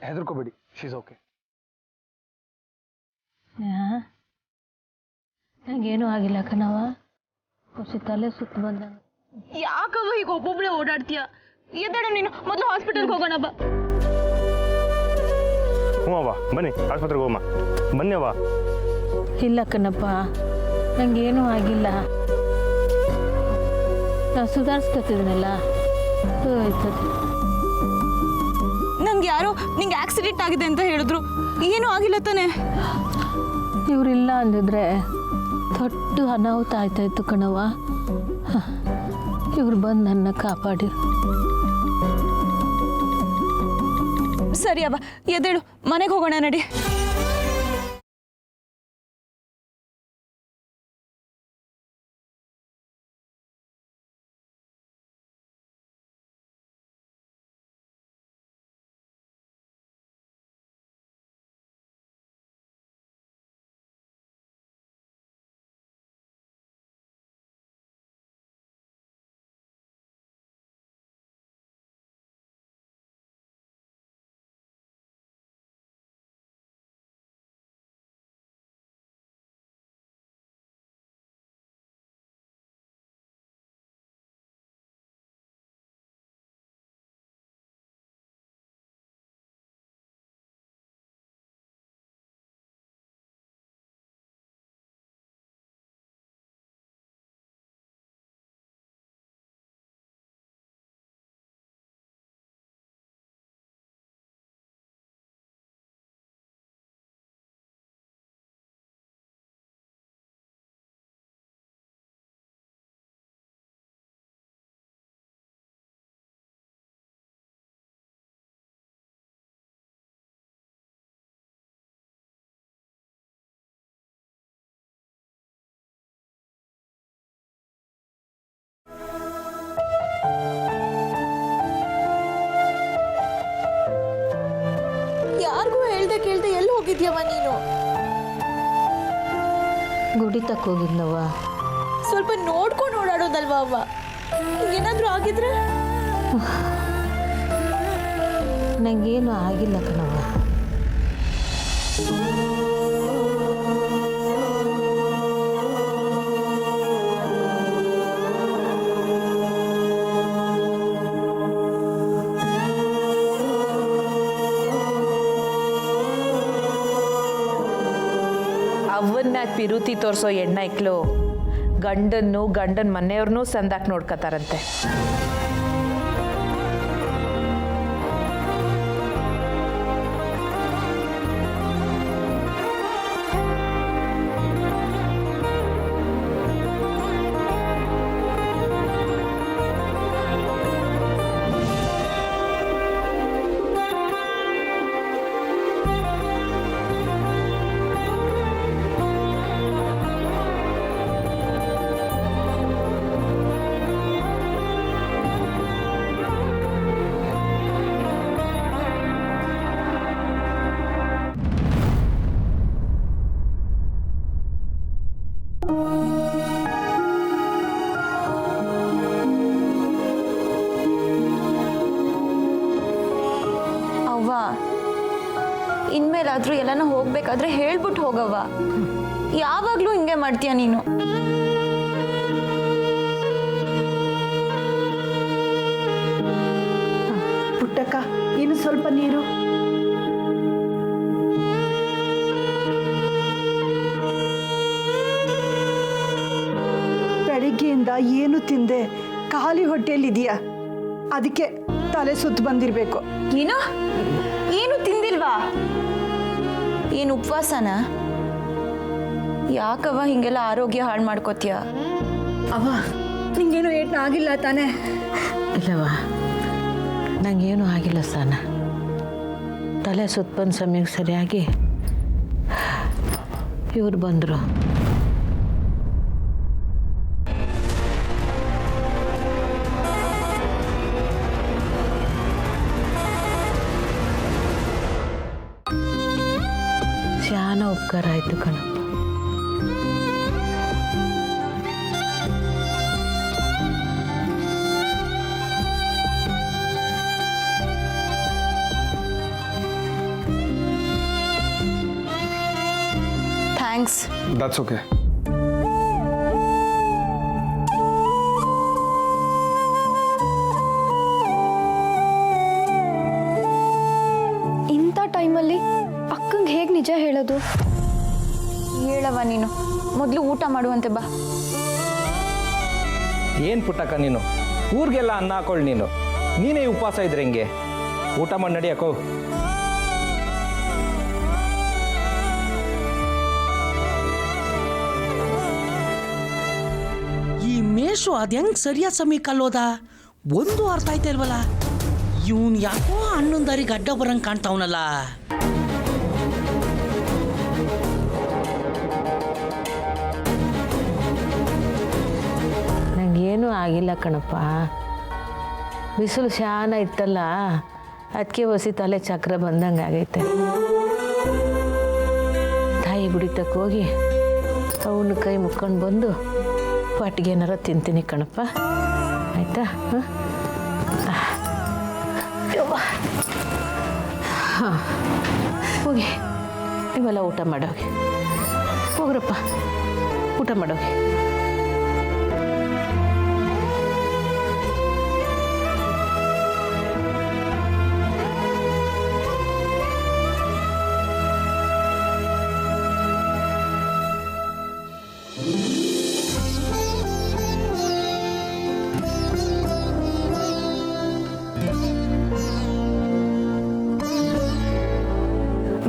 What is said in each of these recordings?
ಹೆದರ್ಕೋಬೇಡಿ, she's okay. ನಂಗೇನು ಆಗಿಲ್ಲ ಕಣವ, ಖುಷಿ ತಲೆ ಸುತ್ತ ಬಂದಂಗ. ಯಾಕವ ಈಗ ಒಬ್ಬೊಬ್ಳೆ ಓಡಾಡ್ತೀಯ? ಎದ್ದೇಳು ನೀನು, ಮೊದಲು ಹಾಸ್ಪಿಟಲ್ಗೆ ಹೋಗೋಣ ಬಾ. ಹ್ಞೂ ಅವ್ವ, ಬನ್ನಿ ಆಸ್ಪತ್ರೆಗೆ ಹೋಗಮ್ಮ. ಬನ್ನಿ ಅವ್ವ. ಇಲ್ಲ ಕಣಪ್ಪ, ನಂಗೇನು ಆಗಿಲ್ಲ. ನಾನು ಸುಧಾರಿಸ್ಕೊತಿದ್ದೀನಲ್ಲ, ಹೋಯ್ತದೆ. ನಂಗೆ ಯಾರೋ ನಿಂಗೆ ಆಕ್ಸಿಡೆಂಟ್ ಆಗಿದೆ ಅಂತ ಹೇಳಿದ್ರು, ಏನೂ ಆಗಿಲ್ಲ ತಾನೆ? ಇವರಿಲ್ಲ ಅಂದಿದ್ರೆ ದೊಡ್ಡ ಅನಾಹುತ ಆಯ್ತಾಯ್ತು ಕಣವ. ಇವ್ರು ಬಂದು ನನ್ನ ಕಾಪಾಡಿ. ಸರಿ ಅವ, ಎದ್ದೇಳು, ಮನೆಗೆ ಹೋಗೋಣ ನಡಿ. ಯಾರಿಗೂ ಹೇಳ್ದೆ ಕೇಳ್ದೆ ಎಲ್ಲಿ ಹೋಗಿದ್ಯವ ನೀನು? ಗುಡಿ ತಕ್ಕ ಹೋಗಿದ್ನವ್ವ. ಸ್ವಲ್ಪ ನೋಡ್ಕೊಂಡು ಓಡಾಡೋದಲ್ವಾ ಅವ್ವ? ಏನಾದರೂ ಆಗಿದ್ರೆ? ನಂಗೇನು ಆಗಿಲ್ಲ ಕಣವ್ವ. ಅವನ್ನ ಪಿರುತಿ ತೋರಿಸೋ ಹೆಣ್ಣೈಕ್ಳು ಗಂಡನ ಮನೆಯವ್ರನ್ನೂ ಸಂದಾಕ್ ನೋಡ್ಕೊತಾರಂತೆ. ಇನ್ಮೇಲಾದ್ರೂ ಎಲ್ಲಾನ ಹೋಗ್ಬೇಕಾದ್ರೆ ಹೇಳ್ಬಿಟ್ಟು ಹೋಗವ್ವ. ಯಾವಾಗ್ಲೂ ಹಿಂಗೆ ಮಾಡ್ತೀಯ ನೀನು. ಪುಟ್ಟಕ್ಕ, ಇನ್ನು ಸ್ವಲ್ಪ ನೀರು. ಬೆಳಿಗ್ಗೆಯಿಂದ ಏನು ತಿಂದೆ, ಖಾಲಿ ಹೊಟ್ಟೆಯಲ್ಲಿದೆಯಾ? ಅದಕ್ಕೆ ತಲೆ ಸುತ್ತು ಬಂದಿರಬೇಕು. ಏನು ತಿಂದಿಲ್ವಾ? ಏನು ಉಪವಾಸನ? ಯಾಕವ್ವ ಹಿಂಗೆಲ್ಲ ಆರೋಗ್ಯ ಹಾಳು ಮಾಡ್ಕೋತೀಯ? ಅವ್ವ, ನಿಂಗೇನು ಏಟ್ನ ಆಗಿಲ್ಲ ತಾನೇ? ಇಲ್ಲವ್ವ, ನಂಗೇನು ಆಗಿಲ್ಲ ಸಾನ. ತಲೆ ಸುತ್ತ ಬಂದ ಸಮಯಕ್ಕೆ ಸರಿಯಾಗಿ ಇವ್ರು ಬಂದರು. ಶಾನ ಉಪಕಾರ ಆಯಿತು ಕಣಪ್ಪ. ಥ್ಯಾಂಕ್ಸ್. That's okay. ಇಂಥ ಟೈಮಲ್ಲಿ ಅಕ್ಕಂಗೆ ಹೇಗೆ ನಿಜ ಹೇಳೋದು? ಹೇಳವ ನೀನು, ಮೊದಲು ಊಟ ಮಾಡುವಂತೆ ಬಾ. ಏನು ಪುಟ್ಟಕ್ಕ ನೀನು ಊರಿಗೆಲ್ಲ ಅನ್ನ ಹಾಕೊಳ್ಳಿ, ನೀನೇ ಉಪವಾಸ ಇದ್ರೆ ಹೆಂಗೆ? ಊಟ ಮಾಡಿ ನಡಿಯಕ್ಕೋ. ಈ ಮೇಷು ಅದು ಹೆಂಗೆ ಸರಿಯಾದ ಸಮಯಕ್ಕೆ ಅಲ್ಲೋದ ಒಂದು ಅರ್ಥ ಆಯ್ತಾ ಇಲ್ವಲ್ಲ. ಇವನು ಯಾಕೋ ಹಣ್ಣೊಂದು ದಾರಿಗೆ ಅಡ್ಡ ಬರಂಗೆ ಕಾಣ್ತಾವನಲ್ಲ. ನಂಗೇನೂ ಆಗಿಲ್ಲ ಕಣಪ್ಪ. ಬಿಸಿಲು ಶಾನ ಇತ್ತಲ್ಲ, ಅದಕ್ಕೆ ಹೊಸಿ ತಲೆ ಚಕ್ರ ಬಂದಂಗೆ ಆಗೈತೆ. ತಾಯಿ ಗುಡಿತಕ್ಕೆ ಹೋಗಿ ಅವನ ಕೈ ಮುಕ್ಕೊಂಡು ಬಂದು ಪಟ್ಟಿಗೆ ಏನಾರ ತಿಂತೀನಿ ಕಣಪ್ಪ, ಆಯಿತಾ? ಹಾಂ, ಹೋಗಿ ನೀವೆಲ್ಲ ಊಟ ಮಾಡೋಗಿ. ಹೋಗ್ರಪ್ಪ, ಊಟ ಮಾಡೋಗಿ.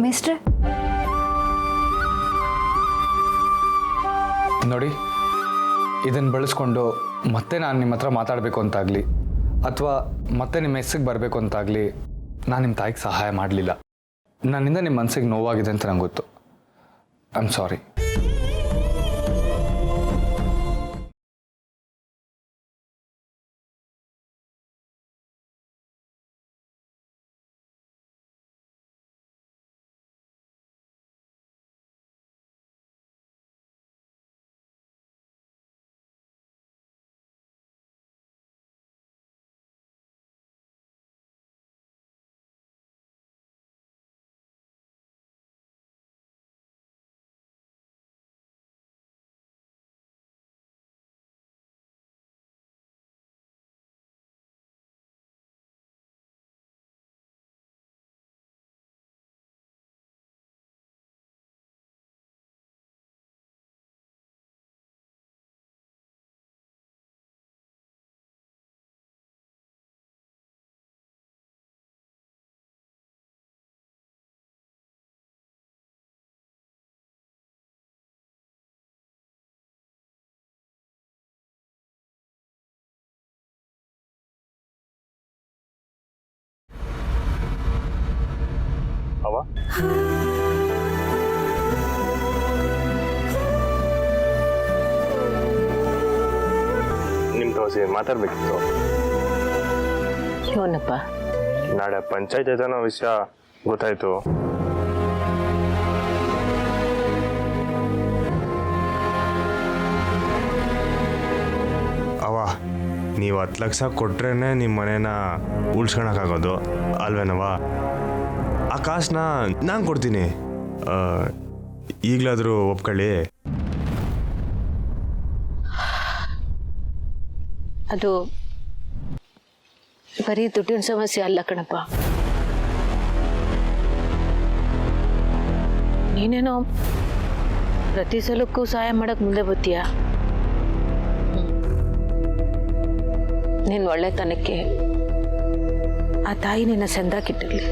ಮಿಸ್ಟ್ರೆ, ನೋಡಿ, ಇದನ್ನು ಬಳಸ್ಕೊಂಡು ಮತ್ತೆ ನಾನು ನಿಮ್ಮ ಹತ್ರ ಮಾತಾಡಬೇಕು ಅಂತಾಗಲಿ ಅಥವಾ ಮತ್ತೆ ನಿಮ್ಮ ಹೆಸರಿಗೆ ಬರಬೇಕು ಅಂತಾಗಲಿ ನಾನು ನಿಮ್ಮ ತಾಯಿಗೆ ಸಹಾಯ ಮಾಡಲಿಲ್ಲ. ನನ್ನಿಂದ ನಿಮ್ಮ ಮನಸ್ಸಿಗೆ ನೋವಾಗಿದೆ ಅಂತ ನಂಗೆ ಗೊತ್ತು. I am sorry. ಅವ ನಿಮ್ಮ ತೋಸಿ ಮಾತಾಡ್ಬೇಕಿತ್ತು. ಏನಪ್ಪ? ನಾಳೆ ಪಂಚಾಯತ್ ಏನೋ ವಿಷಯ ಗೊತ್ತಾಯ್ತು. ಅವ ನೀವು 10 ಲಕ್ಷ ಕೊಟ್ರೇನೆ ನಿಮ್ಮ ಮನೇನ ಉಳ್ಸ್ಕೊಳಕ್ಕಾಗೋದು ಅಲ್ವೇನವ? ಆ ಕಾಸನ್ನ ನಾನು ಕೊಡ್ತೀನಿ, ಈಗಲಾದರೂ ಒಪ್ಕೊಳ್ಳಿ. ಅದು ಬರೀ ದುಡ್ಡಿನ ಸಮಸ್ಯೆ ಅಲ್ಲ ಕಣಪ್ಪ. ನೀನೇನೋ ಪ್ರತಿ ಸಲಕ್ಕೂ ಸಹಾಯ ಮಾಡಕ್ ಮುಂದೆ ಬರ್ತೀಯ. ನಿನ್ನ ಒಳ್ಳೆತನಕ್ಕೆ ಆ ತಾಯಿ ನಿನ್ನ ಸಂದಾಕಿಟ್ಟಿರ್ಲಿ.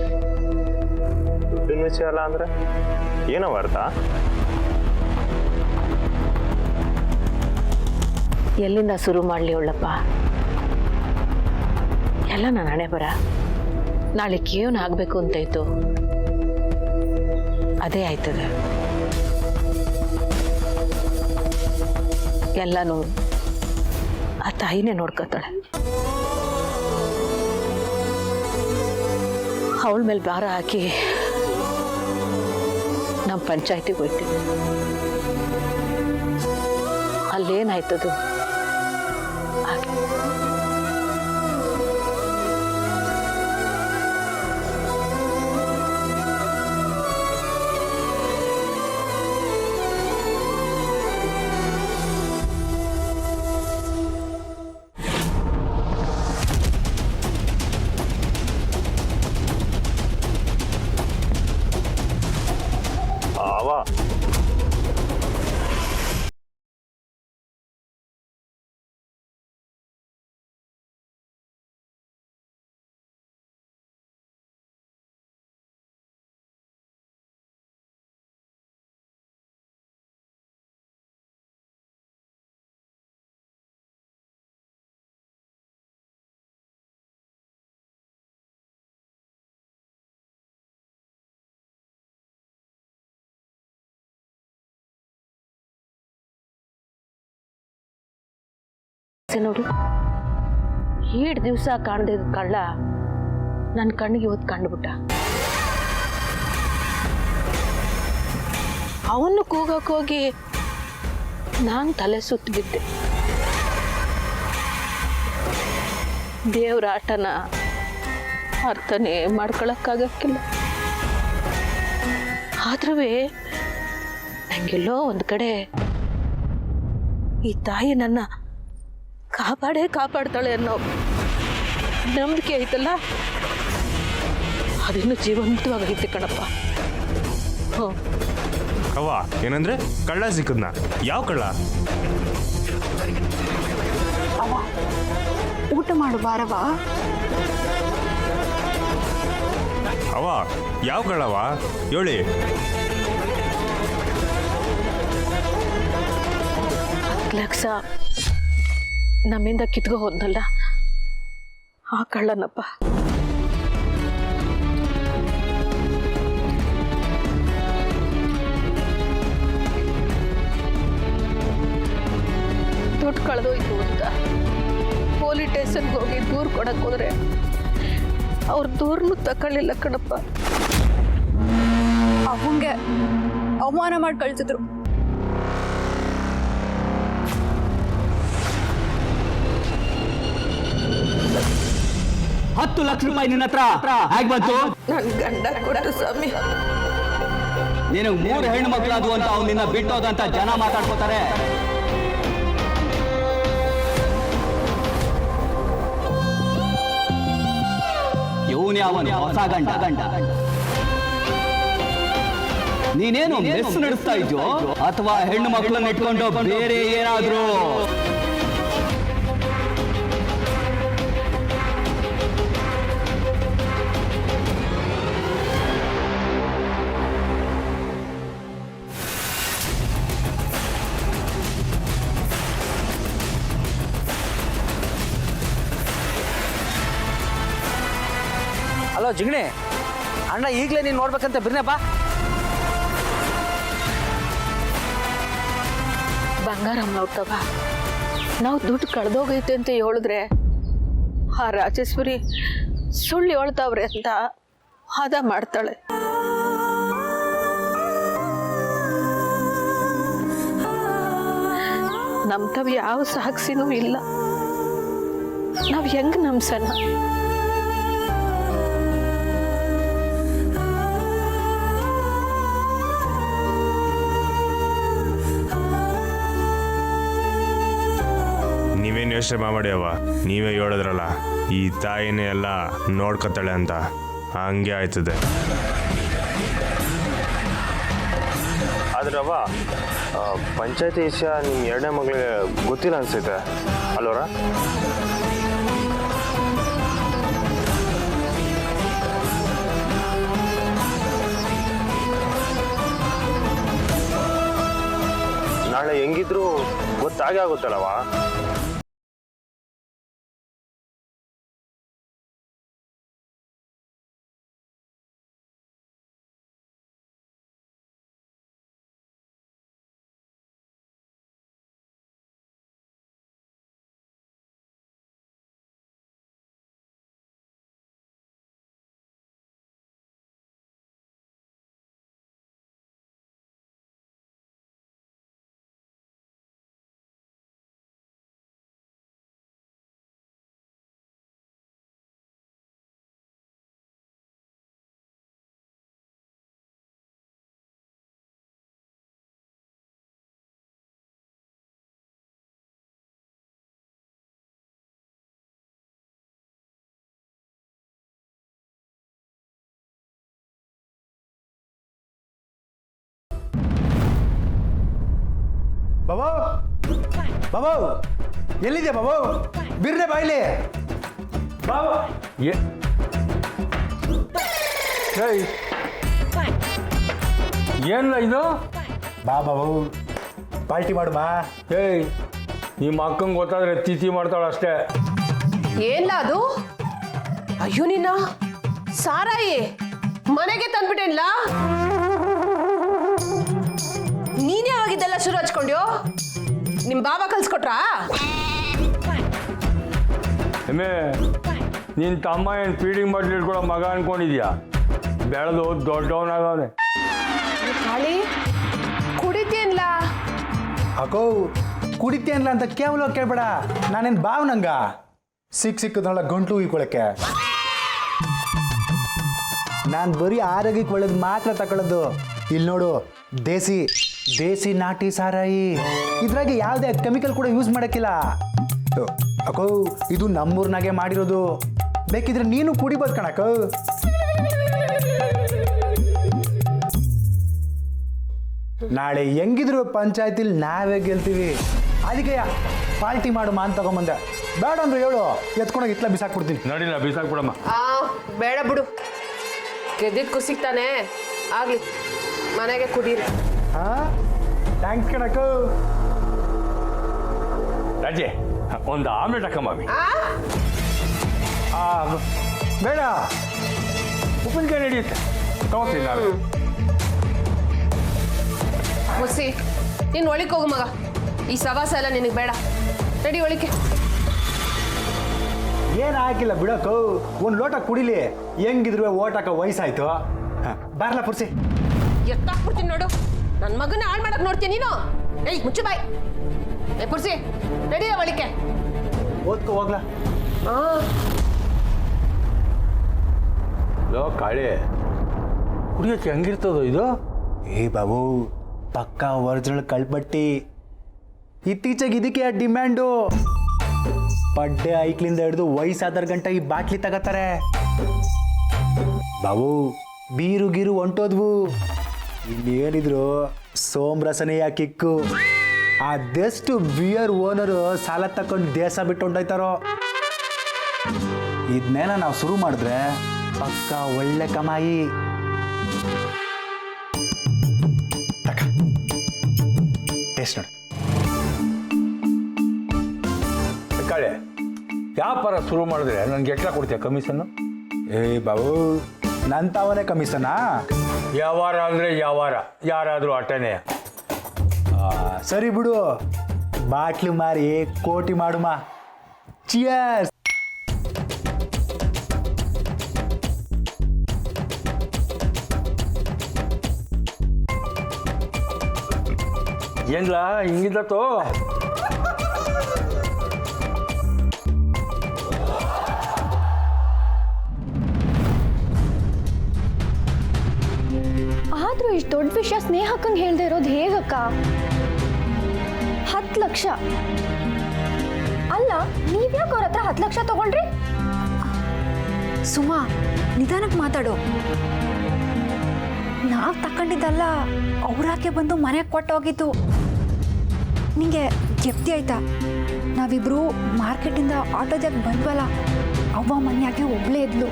ದುಡ್ಡಿನ ವಿಷಯ ಅಲ್ಲ ಅಂದ್ರೆ ಏನೋ ಅರ್ಥ? ಎಲ್ಲಿಂದ ಶುರು ಮಾಡಲಿ ಒಳ್ಳಪ್ಪ? ಎಲ್ಲ ನನ್ನ ಹಣೆ ಬರ. ನಾಳೆ ಏನು ಆಗಬೇಕು ಅಂತ ಇತ್ತು, ಅದೇ ಆಯ್ತದೆ. ಎಲ್ಲನೂ ಆ ತಾಯಿನೇ ನೋಡ್ಕೊತಾಳೆ. ಅವಳ ಮೇಲೆ ಭಾರ ಹಾಕಿ ನಮ್ಮ ಪಂಚಾಯತಿಗೆ ಹೋಗ್ತೀವಿ. ಅಲ್ಲೇನಾಯ್ತದು ಹಾಗೆ. ನೋಡು, 7 ದಿವಸ ಕಾಣದಿದ್ದ ಕಳ್ಳ ನನ್ನ ಕಣ್ಣಿಗೆ ಇವತ್ತು ಕಂಡುಬಿಟ್ಟ. ಅವನು ಕೂಗಕ್ಕೆ ಹೋಗಿ ನಾನು ತಲೆ ಸುತ್ತು ಬಿದ್ದೆ. ದೇವ್ರ ಆಟನ ಅರ್ಥನೇ ಮಾಡ್ಕೊಳಕ್ಕಾಗಕ್ಕಿಲ್ಲ. ಆದ್ರೂ ನಂಗೆಲ್ಲೋ ಒಂದು ಕಡೆ ಈ ತಾಯಿ ನನ್ನ ಕಾಪಾಡ್ತಾಳೆ ಅನ್ನೋ ನಂಬಿಕೆ ಐತಲ್ಲ, ಅದಿನ್ನೂ ಜೀವಂತವಾಗೈತೆ ಕಣಪ್ಪ. ಹ್ಞೂ. ಅವ್ವ ಏನಂದ್ರೆ ಕಳ್ಳ ಸಿಕ್ಕದ್ನ? ಯಾವ ಕಳ್ಳ? ಊಟ ಮಾಡು ಬಾರವ. ಅವ್ವ ಯಾವ ಕಳ್ಳವ ಹೇಳಿ. ಲಕ್ಷ ನಮ್ಮಿಂದ ಕಿತ್ಕೊ ಹೋದ್ನಲ್ಲ ಆ ಕಳ್ಳನಪ್ಪ. ದುಡ್ಡು ಕಳೆದೋಯ್ತು ಅಂತ ಪೊಲೀಸ್ ಸ್ಟೇಷನ್ಗೆ ಹೋಗಿ ದೂರು ಕೊಡಕ್ಕೆ ಹೋದ್ರೆ ಅವ್ರ ದೂರನು ತಕೊಳ್ಳಿಲ್ಲ ಕಣಪ್ಪ. ಅವಂಗೆ ಅವಮಾನ ಮಾಡಿ ಕಳ್ಸಿದ್ರು. ₹10 ಲಕ್ಷ ನಿನ್ನ ಹತ್ರ ಹೇಗೆ ಬಂತು? ನನ್ನ ಗಂಡ ಕೊಟ್ಟು ಸ್ವಾಮಿ. ನಿನಗೆ 3 ಹೆಣ್ಣು ಮಕ್ಕಳಾದ್ವು ಅಂತ ಅವ್ನು ನಿನ್ನ ಬಿಟ್ಟೋದಂತ ಜನ ಮಾತಾಡ್ಕೋತಾರೆ. ಇವನೇ ಅವನು ಹೊಸ ಗಂಡ. ನೀನೇನು ಮೆಸ್ ನಡೆಸ್ತಾ ಇದ್ಯೋ ಅಥವಾ ಹೆಣ್ಣು ಮಕ್ಕಳನ್ನ ಇಟ್ಕೊಂಡು ಬೇರೆ ಏನಾದ್ರು? ಹಲೋ ಜಿಗಣಿ ಅಣ್ಣ, ಈಗಲೇ ನೀನು ನೋಡ್ಬೇಕಂತ ಬಿರ್ನಪ್ಪ. ಬಂಗಾರಮ್ಮ ನೋಡ್ತವ, ನಾವು ದುಡ್ಡು ಕಳೆದೋಗೈತೆ ಅಂತ ಹೇಳಿದ್ರೆ ಆ ರಾಜೇಶ್ವರಿ ಸುಳ್ಳು ಹೇಳ್ತಾವ್ರೆ ಅಂತ ವಾದ ಮಾಡ್ತಾಳೆ. ನಮ್ತವ ಯಾವ ಸಾಕ್ಷಿನೂ ಇಲ್ಲ. ನಾವು ಹೆಂಗ್ ನಂಬ್ಸನ? ನೀವೇನು ಯೋಚನೆ ಮಾಡಿ ಅವ್ವ, ನೀವೇ ಹೇಳಿದ್ರಲ್ಲ ಈ ತಾಯಿನೇ ಎಲ್ಲ ನೋಡ್ಕೊತಾಳೆ ಅಂತ, ಹಂಗೆ ಆಯ್ತದೆ. ಆದ್ರೆ ಅವ್ವ, ಪಂಚಾಯತಿ ವಿಷಯ ನಿಮ್ಮ 2ನೇ ಮಗಳಿಗೆ ಗೊತ್ತಿಲ್ಲ ಅನ್ಸುತ್ತೆ ಅಲ್ವರ? ನಾಳೆ ಹೆಂಗಿದ್ರು ಗೊತ್ತಾಗೇ ಆಗುತ್ತಲ್ಲವ. ಬಾಬು ಬಾಬು ಎಲ್ಲಿದೆ ಬಾಬು? ಬಿರ್ನೆ ಬಾಯ್ಲಿ ಬಾಬು. ಏನಿಲ್ಲ ಇದು? ಬಾ ಬಾಬು, ಪಾರ್ಟಿ ಮಾಡು ಬಾ. ಏಯ್, ನಿಮ್ಮ ಅಕ್ಕಂಗೆ ಗೊತ್ತಾದ್ರೆ ತಿಥಿ ಮಾಡ್ತಾಳೆ ಅಷ್ಟೇ. ಏನ್ಲ ಅದು? ಅಯ್ಯೋ ನಿನ್ನ ಸಾರಾಯಿ ಮನೆಗೆ ತಂದ್ಬಿಟ್ಟೇನ್ಲ? ನೀನೇ ಆಗಿದ್ದೆಲ್ಲ ಶುರು ಹಚ್ಕೊಂಡ್ಯೋ? ನಿಮ್ ಬಾಬಾ ಕಲ್ಸ್ಕೊಟ್ರಾ? ಎಮ್ಮೆ ನಿನ್ನ ತಮ್ಮ ಏನು ಫೀಡಿಂಗ್ ಬಾಟ್ಲಿ ಇಟ್ಕೊಳ್ಳೋ ಮಗ ಅನ್ಕೊಂಡಿದ್ಯಾ? ಬೆಳೆದು ದೊಡ್ಡವನಾಗವನೆ. ಕಾಳಿ ಕುಡಿತೀನ್ಲ ಅಕೋ ಕುಡಿತೇನಲ್ಲ ಅಂತ ಕೇವಲ ಕೇಳ್ಬೇಡ. ನಾನೇನು ಬಾವ್ ನಂಗ ಸಿಕ್ಕದ್ರಲ್ಲ ಗಂಟ್ಲು ಉಯ್ಕೊಳಕ್ಕೆ. ನಾನು ಬರೀ ಆರೋಗ್ಯಕ್ಕೆ ಒಳ್ಳೇದು ಮಾತ್ರ ತಗೊಳ್ಳೋದು. ಇಲ್ಲಿ ನೋಡು, ದೇಸಿ ನಾಟಿ ಸಾರಾಯಿ. ಇದ್ರಾಗೆ ಯಾವುದೇ ಕೆಮಿಕಲ್ ಕೂಡ ಯೂಸ್ ಮಾಡೋಕ್ಕಿಲ್ಲ. ಅಕೋ ಇದು ನಮ್ಮೂರ್ನಾಗೆ ಮಾಡಿರೋದು. ಬೇಕಿದ್ರೆ ನೀನು ಕುಡಿಬೋದು ಕಣಕ್ಕ. ನಾಳೆ ಹೆಂಗಿದ್ರು ಪಂಚಾಯತಿಲಿ ನಾವೇ ಗೆಲ್ತೀವಿ. ಅದಕ್ಕೆ ಪಾರ್ಟಿ ಮಾಡು ಮಾನ್ ತಗೊಂಬಂದೆ. ಬೇಡ ಅಂದ್ರೆ ಹೇಳು, ಎತ್ಕೊಂಡೋಗಿ ಇತ್ಲ ಬಿಸಾಕ್ಬಿಡ್ತೀನಿ. ನಡಿಲ್ಲ ಬಿಸಾಕ್ಬಿಡಮ್ಮ. ಬೇಡ ಬಿಡು, ಗೆದ್ದಿದ್ ಕುಸಿಕ್ತಾನೆ ಆಗ್ಲಿ, ಮನೆಗೆ ಕುಡೀರಿ. ಥ್ಯಾಂಕ್ಸ್ ಕಣಕ್ಕ. ರಾಜೆ ಒಂದು ಆಮ್ಲೆಟ್ ಹಾಕಮ್ಮಿ. ಬೇಡ, ಉಪ್ಪಿನಕಾಯಿ ನಡೆಯುತ್ತೆ, ತಗೋತೀನಿ ನಾನು. ಮುಸಿ ನೀನು ಒಳಿಕ್ ಹೋಗು ಮಗ, ಈ ಸವಾಸ ಎಲ್ಲ ನಿನಗೆ ಬೇಡ. ನಡಿ ಒಳಿಕೆ. ಏನು ಹಾಕಿಲ್ಲ ಬಿಡಕ್ಕೋ, ಒಂದು ಲೋಟ ಕುಡಿಲಿ. ಹೆಂಗಿದ್ರು ಓಟ್ ಹಾಕೋ ವಯಸ್ಸಾಯ್ತು. ಬಾರ್ಲಾ ಪುರ್ಸಿ. ಎತ್ತಾಕ್ಬಿಡ್ತೀನಿ ನೋಡು, ನನ್ನ ಮಗನ ಹಾಳು ಮಾಡಕ್ ನೋಡ್ತೀನಿ ನೀನು. ಏಯ್ ಮುಚ್ಚು ಬಾಯ್. ಏ ಪುರ್ಸಿ ನಡಿಯ ಒಳಿಕೆ. ಓದ್ಕೋ ಹೋಗ್ಲಾ. ಲೋ ಕಾಳಿ, ಕುಡಿಯೋಕ್ಕೆ ಹೆಂಗಿರ್ತದೋ ಇದು? ಏ ಬಾಬು, ಪಕ್ಕಾ ಒರಿಜಿನಲ್ ಕಳ್ಬಟ್ಟಿ. ಇತ್ತೀಚೆಗೆ ಇದಕ್ಕೆ ಡಿಮ್ಯಾಂಡು. ಪಡ್ಡೆ ಐಕ್ಲಿಂದ ಹಿಡಿದು ವಯಸ್ಸಾದರ ಗಂಟ ಈ ಬಾಟ್ಲಿ ತಗೋತಾರೆ. ಬಾಬು, ಬೀರು ಗೀರು ಹೊಂಟೋದ್ವು. ಇಲ್ಲಿ ಏನಿದ್ರು ಸೋಮ್ರಸನೆಯ ಕಿಕ್ಕು. ಅದೆಷ್ಟು ಬಿಯರ್ ಓನರು ಸಾಲ ತಕೊಂಡು ದೇಶ ಬಿಟ್ಟು ಹೊಂಟೋಯ್ತಾರೋ. ಇದನ್ನೇನ ನಾವು ಶುರು ಮಾಡಿದ್ರೆ ಪಕ್ಕ ಒಳ್ಳೆ ಕಮಾಯಿ. ಟೇಸ್ಟ್ ನೋಡಿ. ಕಾಳೆ, ವ್ಯಾಪಾರ ಶುರು ಮಾಡಿದ್ರೆ ನನಗೆ ಎಕ್ಸ್ಟ್ರಾ ಕೊಡ್ತೀಯ ಕಮಿಷನ್ನು? ಏ ಬಾಬು, ನನ್ನ ತಾವನೇ ಕಮಿಷನಾ? ವ್ಯವಹಾರ ಅಂದರೆ ವ್ಯವಹಾರ, ಯಾರಾದರೂ ಅಟನೆ. ಸರಿ ಬಿಡು, ಬಾಟ್ಲು ಮಾರಿ ಕೋಟಿ ಮಾಡುಮ. ಚಿಯರ್ಸ್. ಏನ್ಲ ಹಿಂಗಿದ್ದತ್ತು? ಆದ್ರೂ ಇಷ್ಟು ದೊಡ್ಡ ವಿಷಯ ಸ್ನೇಹಕ್ಕಂಗೆ ಹೇಳ್ದೆ ಇರೋದು ಹೇಗಕ್ಕ? 10 ಲಕ್ಷ ಅಲ್ಲ, ನೀವ್ಯಾಕೆ ಅವ್ರ ಹತ್ರ 10 ಲಕ್ಷ ತಗೊಂಡ್ರಿ? ಸುಮಾ, ನಿಧಾನಕ್ಕೆ ಮಾತಾಡು. ನಾವು ತಕೊಂಡಿದ್ದಲ್ಲ, ಅವ್ರಾಕೆ ಬಂದು ಮನೆಗೆ ಕೊಟ್ಟೋಗಿದ್ದು. ನಿಂಗೆ ಗೆಪ್ತಿ ಆಯ್ತಾ? ನಾವಿಬ್ರು ಮಾರ್ಕೆಟಿಂದ ಆಟೋದಾಗ ಬಂದ್ವಲ್ಲ, ಅವ್ವ ಮನ್ಯಾಗೆ ಒಬ್ಳೇ ಇದ್ಲು.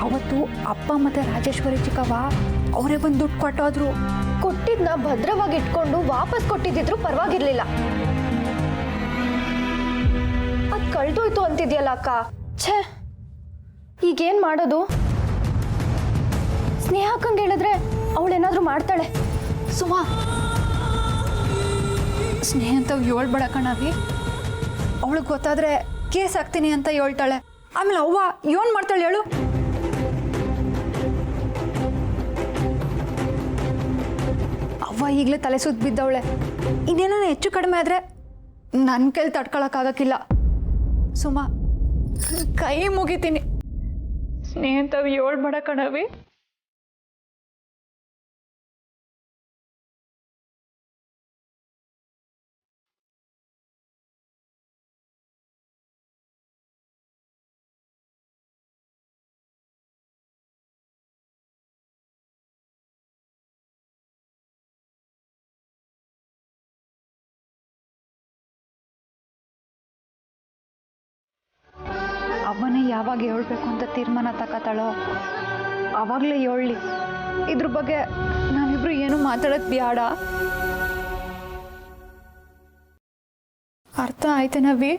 ಅವತ್ತು ಅಪ್ಪ ಮತ್ತು ರಾಜೇಶ್ವರಿ ಚಿಕ್ಕವ್ವ ಅವರೇ ಬಂದು ದುಡ್ಡು ಕೊಟ್ಟೋದ್ರು. ಕೊಟ್ಟಿದ್ನ ಭದ್ರವಾಗಿ ಇಟ್ಕೊಂಡು ವಾಪಸ್ ಕೊಟ್ಟಿದ್ದಿದ್ರು ಪರವಾಗಿರ್ಲಿಲ್ಲ. ಅದು ಕಳ್ದೋಯ್ತು ಅಂತಿದ್ಯಲ್ಲ ಅಕ್ಕ. ಛೇ, ಈಗೇನು ಮಾಡೋದು? ಸ್ನೇಹಕ್ಕಂಗೆ ಹೇಳಿದ್ರೆ ಅವಳೇನಾದರೂ ಮಾಡ್ತಾಳೆ. ಸುಮಾ, ಸ್ನೇಹ ಅಂತ ಹೇಳ್ಬೇಡ ಕಣವಿ. ಅವಳಿಗೆ ಗೊತ್ತಾದ್ರೆ ಕೇಸ್ ಹಾಕ್ತೀನಿ ಅಂತ ಹೇಳ್ತಾಳೆ. ಆಮೇಲೆ ಅವ್ವ ಏನು ಮಾಡ್ತಾಳೆ ಹೇಳು? ಅವ್ವ ಈಗಲೇ ತಲೆ ಸುತ್ತ ಬಿದ್ದವಳೆ. ಇನ್ನೇನೋ ಹೆಚ್ಚು ಕಡಿಮೆ ಆದರೆ ನನ್ನ ಕೈಲಿ ತಡ್ಕೊಳಕ್ಕಾಗಕ್ಕಿಲ್ಲ. ಸುಮಾ, ಕೈ ಮುಗಿತೀನಿ. ಸ್ನೇಹ ಅಂತ ಹೇಳ್ಬೇಡ ಕಣವಿ. ಅವನೇ ಯಾವಾಗ ಹೇಳ್ಬೇಕು ಅಂತ ತೀರ್ಮಾನ ತಗೋತಾಳೋ ಆವಾಗಲೇ ಹೇಳಲಿ. ಇದ್ರ ಬಗ್ಗೆ ನಾವಿಬ್ರು ಏನು ಮಾತಾಡೋದು ಬೇಡ. ಅರ್ಥ ಆಯ್ತು ನವಿ?